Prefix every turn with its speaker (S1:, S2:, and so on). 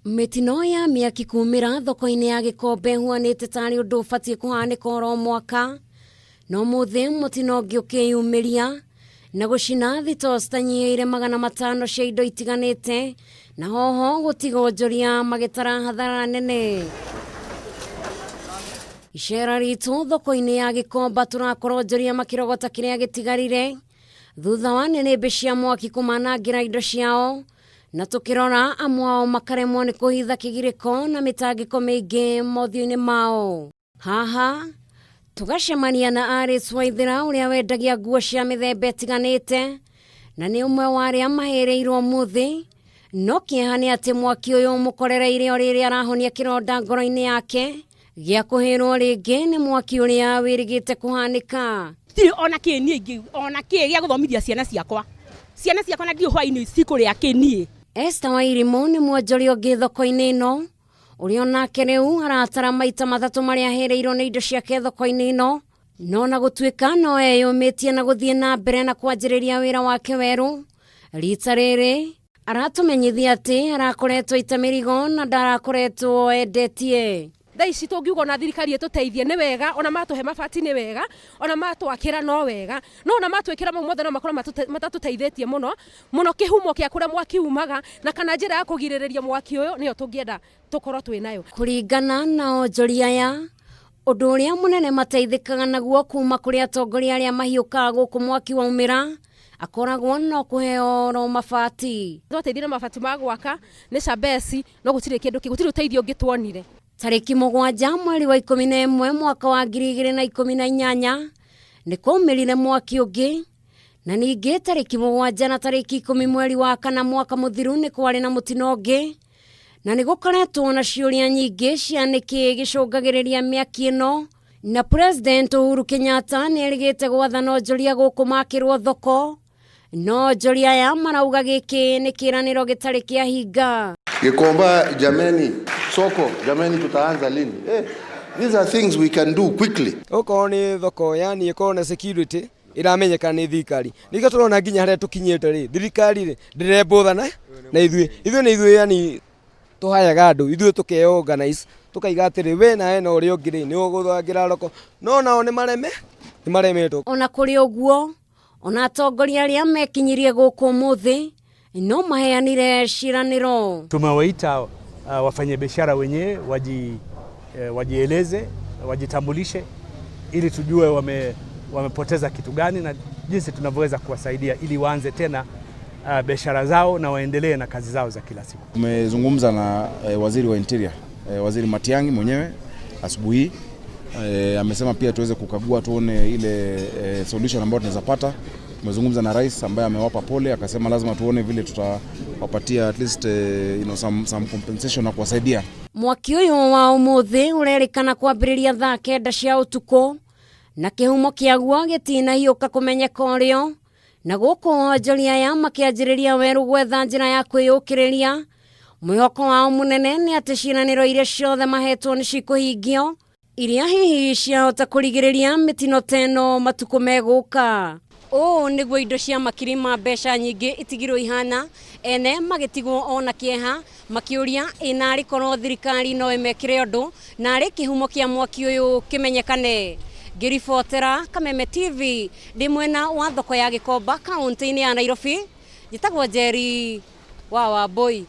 S1: Mitino ya miaki kumira thoko-ini ya Gikombe huanite tari undu ubatie kuhanika oro mwaka no muthi mutino ungi ukiyumiria na gucina thito citanyiire 500 cia indo itiganite na hoho gutiga onjoria magitara hathara nene. Icera ritu thoko-ini ya Gikombe turakorwo onjoria makirogota kiria gitigarire thutha wa nene cia mwaki kumanangira indo ciao na tukirora amwao makaremwo ni kuhitha kigiriko na mitangiko mingi mothio-ini mao. Haha tugacemania na Alice Waithira uria wendagia nguo cia mithemba itiganite na ni umwe wa aria mahereirwo muthi no kieha ni ati mwaki uyu mukorereire oriri arahonia kironda ngoro-ini yake gia kuhirwo ringi ni mwaki uria wirigite kuhanika.
S2: Tiri ona kieni ingi ona kie gia guthomithia ciana ciakwa na ndio hwaini cikuria kieni.
S1: Esther Wairimu ni mwonjoria ungi thoko-ini ino uria onake riu aratara maita mathatu maria ahereirwo ni indo ciake thoko-ini ino no na gutuika no eyumitie na guthie na mbere na kwanjiriria wira wake weru. Rita riri aratumenyithia ati arakoretwo itamirigo na ndarakoretwo endetie.
S2: Thaa ici tungiuga na thirikari etuteithie ni wega, ona matuhe mabati ni wega, ona matwakira no wega, no ona matwikira mau mothe no makorwo matatuteithĩtie muno kihumo kia kuria mwaki umaga na kana njira ya kugiririria mwaki uyu niyo tungienda tukorwo twinayo.
S1: Kuringana na onjoria aya undu uria munene mateithikaga naguo kuma kuri atongoria aria mahiukaga guku mwaki waumira akoragwo no kuheo ro mabati.
S2: Twateithire mabati ma gwaka ni cabeci no gutire kindu gutire uteithio ngitwonire.
S1: Tariki 7 mweri wa 11 mwaka wa 2018 ni kumirire mwaki ungi na ningi tariki 7 na tariki 10 mweri wa 4 mwaka muthiru ni kwari na mutino ungi na ni gukoretwo na ciuria nyingi cia niki gicungagiriria miaki ino na President Uhuru Kenyatta ni erigite gwathana onjoria guku makirwo thoko no onjoria ya marauga giki ni kiraniro gitari kia hinga.
S3: Gikomba jameni, soko jameni, tutaanza lini? These are things we can do quickly.
S4: Oko ni thoko yani iko na security iramenyeka ni thirikari. Niko turona nginya haria tukinyete ri thirikari ri ndirebũthana na ithuĩ yani tuhayaga andu ithuĩ tukeorganize tukaiga atiri we na ena uri ungi ri ni uguthangira roko no nao ni maremetwo.
S1: Ona kuri uguo ona atongoria aria mekinyirie guku muthi no maheanire shiraniro.
S5: Tumewaita wafanyabiashara wenyewe wajieleze, wajitambulishe ili tujue wamepoteza kitu gani na jinsi tunavyoweza kuwasaidia ili waanze tena biashara zao na waendelee na kazi zao za kila siku.
S6: Tumezungumza na waziri wa Interior, Waziri Matiang'i mwenyewe asubuhi. Amesema pia tuweze kukagua tuone ile solution ambayo tunaweza pata. Tumezungumza na rais ambaye amewapa pole, akasema lazima tuone vile tutawapatia at least some compensation na kuwasaidia.
S1: Mwaki uyu wa umuthi urerikana kwambiriria thaa 9 cia utuku na kihumo kiaguo gitina hiuka kumenyeka urio na guku onjoria ya makianjiriria weru gwetha njira ya kwiyukiriria. Mwihoko wao munene ni ati ciraniro iria ciothe mahetwo ni cikuhingio iria hihi ciahota kurigiriria mitino teno matuku meguka. Niguo indo cia makiri ma mbeca nyingi itigirwo ihana ene magitigwo ona kieha makiuria ina rikorwo thirikari no imekire undu na ari kihumo kia mwaki uyu kimenyekane. Ngiribotera Kameme TV ndi mwena wa thoko ya Gikomba kaunti-ini ya Nairobi. Njitagwo Njeri wa Wambui.